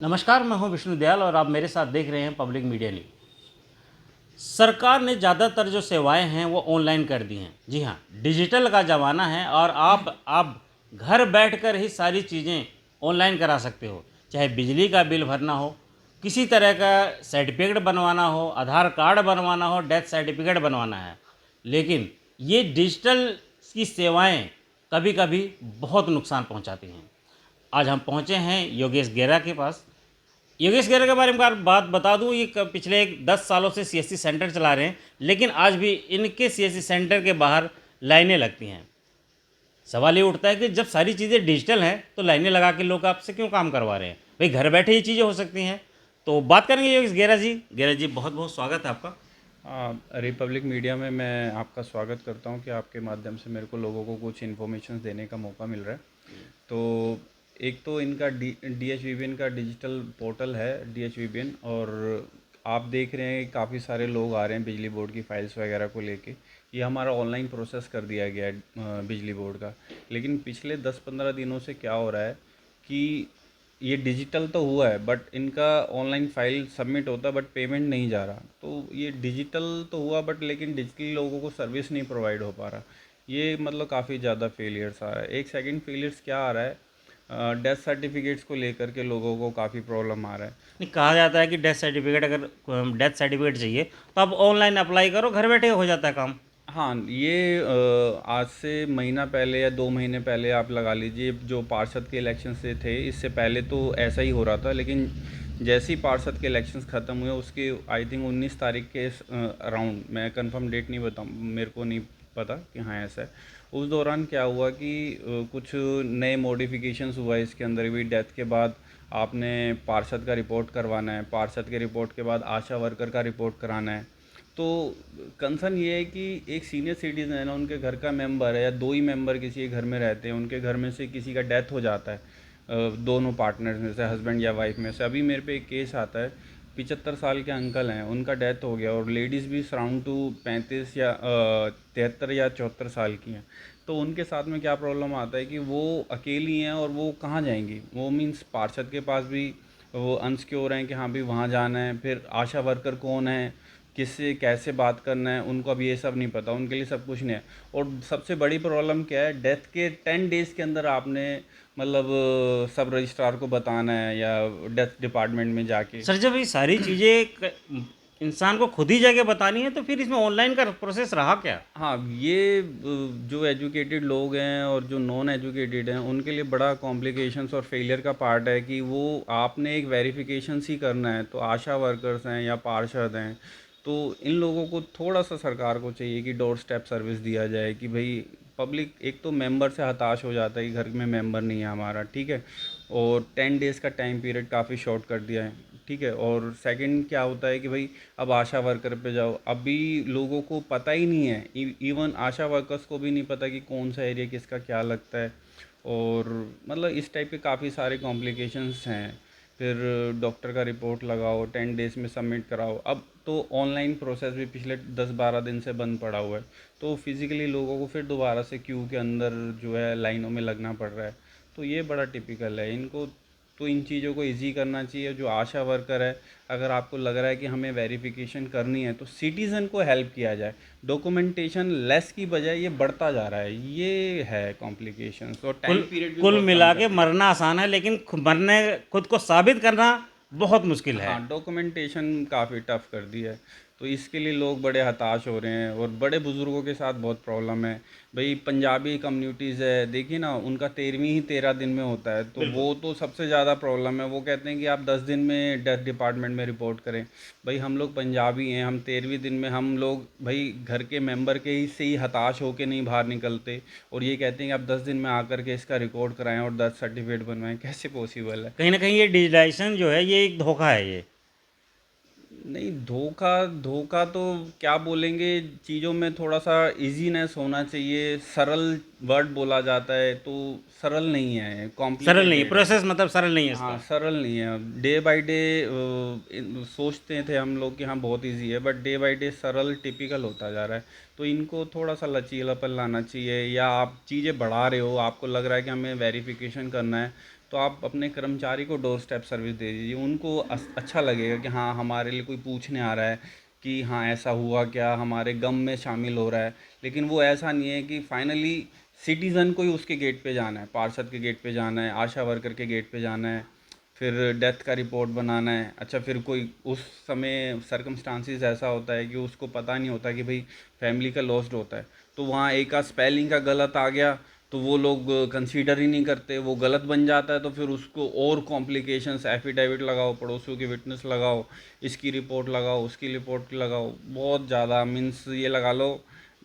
नमस्कार, मैं हूं विष्णु दयाल और आप मेरे साथ देख रहे हैं पब्लिक मीडिया न्यूज़। सरकार ने ज़्यादातर जो सेवाएं हैं वो ऑनलाइन कर दी हैं। जी हाँ, डिजिटल का ज़माना है और आप घर बैठकर ही सारी चीज़ें ऑनलाइन करा सकते हो। चाहे बिजली का बिल भरना हो, किसी तरह का सर्टिफिकेट बनवाना हो, आधार कार्ड बनवाना हो, डेथ सर्टिफिकेट बनवाना है। लेकिन ये डिजिटल की सेवाएं कभी-कभी बहुत नुकसान पहुंचाती हैं। आज हम पहुंचे हैं योगेश गेरा के पास। योगेश गिर के बारे में एक बात बता दूं, ये पिछले 10 सालों से सीएससी सेंटर चला रहे हैं, लेकिन आज भी इनके सीएससी सेंटर के बाहर लाइनें लगती हैं। सवाल ये उठता है कि जब सारी चीज़ें डिजिटल हैं तो लाइनें लगा के लोग आपसे क्यों काम करवा रहे हैं? भाई घर बैठे ये चीज़ें हो सकती हैं। तो बात करेंगे योगेश गेरा जी बहुत बहुत स्वागत है आपका। रिपब्लिक मीडिया में मैं आपका स्वागत करता हूं कि आपके माध्यम से मेरे को लोगों को कुछ इन्फॉर्मेशन देने का मौका मिल रहा है। तो एक तो इनका DHVBN का डिजिटल पोर्टल है DHVBN, और आप देख रहे हैं काफ़ी सारे लोग आ रहे हैं बिजली बोर्ड की फाइल्स वगैरह को लेके। ये हमारा ऑनलाइन प्रोसेस कर दिया गया है बिजली बोर्ड का। लेकिन पिछले 10-15 दिनों से क्या हो रहा है कि ये डिजिटल तो हुआ है बट इनका ऑनलाइन फाइल सबमिट होता है बट पेमेंट नहीं जा रहा। तो ये डिजिटल तो हुआ बट लेकिन डिजिटली लोगों को सर्विस नहीं प्रोवाइड हो पा रहा। ये मतलब काफ़ी ज़्यादा फेलियर्स आ रहा है। एक सेकंड फेलियर्स क्या आ रहा है, डेथ सर्टिफिकेट्स को लेकर के लोगों को काफ़ी प्रॉब्लम आ रहा है। नहीं, कहा जाता है कि डेथ सर्टिफिकेट, अगर डेथ सर्टिफिकेट चाहिए तो आप ऑनलाइन अप्लाई करो, घर बैठे हो जाता है काम। हाँ, ये आज से महीना पहले या 2 महीने पहले आप लगा लीजिए, जो पार्षद के इलेक्शन से थे इससे पहले तो ऐसा ही हो रहा था। लेकिन जैसे ही पार्षद के इलेक्शंस ख़त्म हुए उसके आई थिंक 19 तारीख के अराउंड, मैं कंफर्म डेट नहीं बताऊँ, मेरे को नहीं पता कि हाँ ऐसा है। उस दौरान क्या हुआ कि कुछ नए मॉडिफिकेशंस हुआ इसके अंदर भी। डेथ के बाद आपने पार्षद का रिपोर्ट करवाना है, पार्षद के रिपोर्ट के बाद आशा वर्कर का रिपोर्ट कराना है। तो कंसर्न ये है कि एक सीनियर सिटीज़न है ना, उनके घर का मेंबर है या दो ही मेंबर किसी के घर में रहते हैं, उनके घर में से किसी का डेथ हो जाता है, दोनों पार्टनर्स में से, हस्बैंड या वाइफ में से। अभी मेरे पे एक केस आता है, 75 साल के अंकल हैं, उनका डेथ हो गया और लेडीज़ भी सराउंड टू 35 या 73 या 74 साल की हैं। तो उनके साथ में क्या प्रॉब्लम आता है कि वो अकेली हैं और वो कहाँ जाएंगी। वो मीन्स पार्षद के पास भी वो अनसिक्योर हैं कि हाँ भी वहाँ जाना है, फिर आशा वर्कर कौन है, किससे कैसे बात करना है, उनको अब ये सब नहीं पता, उनके लिए सब कुछ नहीं है। और सबसे बड़ी प्रॉब्लम क्या है, डेथ के 10 डेज़ के अंदर आपने मतलब सब रजिस्ट्रार को बताना है या डेथ डिपार्टमेंट में जाके। सर, जब ये सारी चीज़ें इंसान को खुद ही जाके बतानी है तो फिर इसमें ऑनलाइन का प्रोसेस रहा क्या? हाँ, ये जो एजुकेटेड लोग हैं और जो नॉन एजुकेटेड हैं उनके लिए बड़ा कॉम्प्लिकेशंस और फेलियर का पार्ट है कि वो आपने एक वेरिफिकेशन ही करना है। तो आशा वर्कर्स हैं या पार्षद हैं, तो इन लोगों को थोड़ा सा सरकार को चाहिए कि डोर स्टेप सर्विस दिया जाए कि भाई पब्लिक एक तो मेंबर से हताश हो जाता है कि घर में मेंबर नहीं है हमारा, ठीक है। और 10 डेज़ का टाइम पीरियड काफ़ी शॉर्ट कर दिया है, ठीक है। और सेकंड क्या होता है कि भाई अब आशा वर्कर पे जाओ, अभी लोगों को पता ही नहीं है, इवन आशा वर्कर्स को भी नहीं पता कि कौन सा एरिया किसका क्या लगता है। और मतलब इस टाइप के काफ़ी सारे कॉम्प्लिकेशंस हैं। फिर डॉक्टर का रिपोर्ट लगाओ, 10 डेज़ में सबमिट कराओ। अब तो ऑनलाइन प्रोसेस भी पिछले 10-12 दिन से बंद पड़ा हुआ है, तो फिज़िकली लोगों को फिर दोबारा से क्यू के अंदर जो है लाइनों में लगना पड़ रहा है। तो ये बड़ा टिपिकल है। इनको तो इन चीज़ों को इजी करना चाहिए। जो आशा वर्कर है, अगर आपको लग रहा है कि हमें वेरिफिकेशन करनी है तो सिटीज़न को हेल्प किया जाए। डॉक्यूमेंटेशन लेस की बजाय ये बढ़ता जा रहा है, ये है कॉम्प्लिकेशंस, और टाइम कुल पीरियड भी कुल बहुत कम मिला कर के दिया। मरना आसान है, लेकिन मरने खुद को साबित करना बहुत मुश्किल है। हाँ, डॉक्यूमेंटेशन काफ़ी टफ कर दी है। तो इसके लिए लोग बड़े हताश हो रहे हैं और बड़े बुज़ुर्गों के साथ बहुत प्रॉब्लम है। भाई पंजाबी कम्युनिटीज़ है, देखिए ना, उनका 13वीं ही 13 दिन में होता है, तो बिल्कुल। वो तो सबसे ज़्यादा प्रॉब्लम है। वो कहते हैं कि आप 10 दिन में डेथ डिपार्टमेंट में रिपोर्ट करें। भाई हम लोग पंजाबी हैं, हम 13वीं दिन में हम लोग भाई घर के मेंबर के ही से ही हताश होके नहीं बाहर निकलते, और ये कहते हैं कि आप 10 दिन में आकर के इसका रिकॉर्ड कराएं और डेथ सर्टिफिकेट बनवाएं। कैसे पॉसिबल है? कहीं ना कहीं ये डिजिटाइजेशन जो है ये एक धोखा है ये। नहीं, धोखा धोखा तो क्या बोलेंगे, चीज़ों में थोड़ा सा इजीनेस होना चाहिए। सरल वर्ड बोला जाता है तो सरल नहीं है, सरल नहीं है कॉम्प्लिकेटेड है। प्रोसेस, मतलब सरल नहीं है हाँ, इसका। सरल नहीं है। डे बाय डे सोचते थे हम लोग कि हाँ बहुत इजी है, बट डे बाय डे सरल टिपिकल होता जा रहा है। तो इनको थोड़ा सा लचीलापन लाना चाहिए। या आप चीज़ें बढ़ा रहे हो, आपको लग रहा है कि हमें वेरिफिकेशन करना है, तो आप अपने कर्मचारी को डोर स्टेप सर्विस दे दीजिए, उनको अच्छा लगेगा कि हाँ हमारे लिए कोई पूछने आ रहा है कि हाँ ऐसा हुआ क्या, हमारे गम में शामिल हो रहा है। लेकिन वो ऐसा नहीं है कि फाइनली सिटीज़न को ही उसके गेट पे जाना है, पार्षद के गेट पे जाना है, आशा वर्कर के गेट पे जाना है, फिर डेथ का रिपोर्ट बनाना है। अच्छा, फिर कोई उस समय सर्कमस्टांसिस ऐसा होता है कि उसको पता नहीं होता कि भाई फैमिली का लॉस्ट होता है, तो वहाँ एक आध स्पेलिंग का गलत आ गया तो वो लोग कंसीडर ही नहीं करते, वो गलत बन जाता है, तो फिर उसको और कॉम्प्लिकेशंस, एफिडेविट लगाओ, पड़ोसियों के विटनेस लगाओ, इसकी रिपोर्ट लगाओ, उसकी रिपोर्ट लगाओ, बहुत ज़्यादा मीन्स ये लगा लो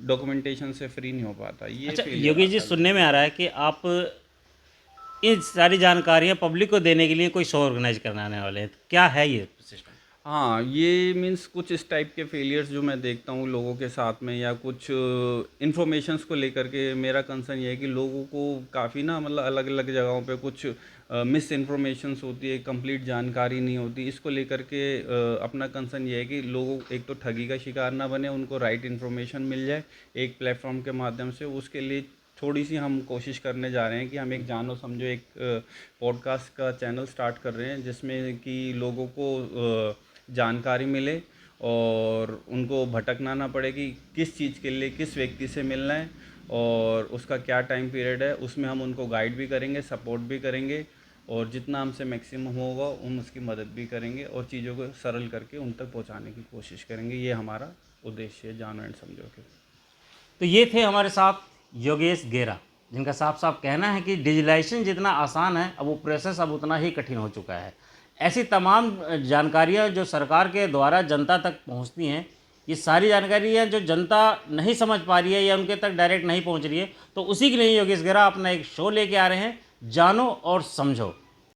डॉक्यूमेंटेशन से फ्री नहीं हो पाता, ये अच्छा फेलियर योगेश जी, आता है। सुनने में आ रहा है कि आप ये सारी जानकारियाँ पब्लिक को देने के लिए कोई शो ऑर्गेनाइज कराने वाले हैं, तो क्या है ये सिस्टम? हाँ, ये मीन्स कुछ इस टाइप के फेलियर्स जो मैं देखता हूँ लोगों के साथ में, या कुछ इन्फॉर्मेशंस को लेकर के मेरा कंसर्न ये है कि लोगों को काफ़ी ना मतलब अलग अलग जगहों पे कुछ मिस इन्फॉर्मेशंस होती है, कंप्लीट जानकारी नहीं होती। इसको लेकर के अपना कंसर्न ये है कि लोगों एक तो ठगी का शिकार ना बने, उनको राइट इन्फॉर्मेशन मिल जाए एक प्लेटफॉर्म के माध्यम से। उसके लिए थोड़ी सी हम कोशिश करने जा रहे हैं कि हम एक जानो समझो एक पॉडकास्ट का चैनल स्टार्ट कर रहे हैं, जिसमें कि लोगों को जानकारी मिले और उनको भटकना ना पड़े कि किस चीज़ के लिए किस व्यक्ति से मिलना है और उसका क्या टाइम पीरियड है। उसमें हम उनको गाइड भी करेंगे, सपोर्ट भी करेंगे, और जितना हमसे मैक्सिमम होगा हम उसकी मदद भी करेंगे और चीज़ों को सरल करके उन तक पहुंचाने की कोशिश करेंगे। ये हमारा उद्देश्य है जानो एंड समझो के। तो ये थे हमारे साथ योगेश गेरा, जिनका साफ साफ कहना है कि डिजिटलाइजेशन जितना आसान है अब वो प्रोसेस अब उतना ही कठिन हो चुका है। ऐसी तमाम जानकारियाँ जो सरकार के द्वारा जनता तक पहुँचती हैं, ये सारी जानकारियाँ जो जनता नहीं समझ पा रही है या उनके तक डायरेक्ट नहीं पहुँच रही है, तो उसी के लिए योगेश गेरा अपना एक शो लेके आ रहे हैं, जानो और समझो।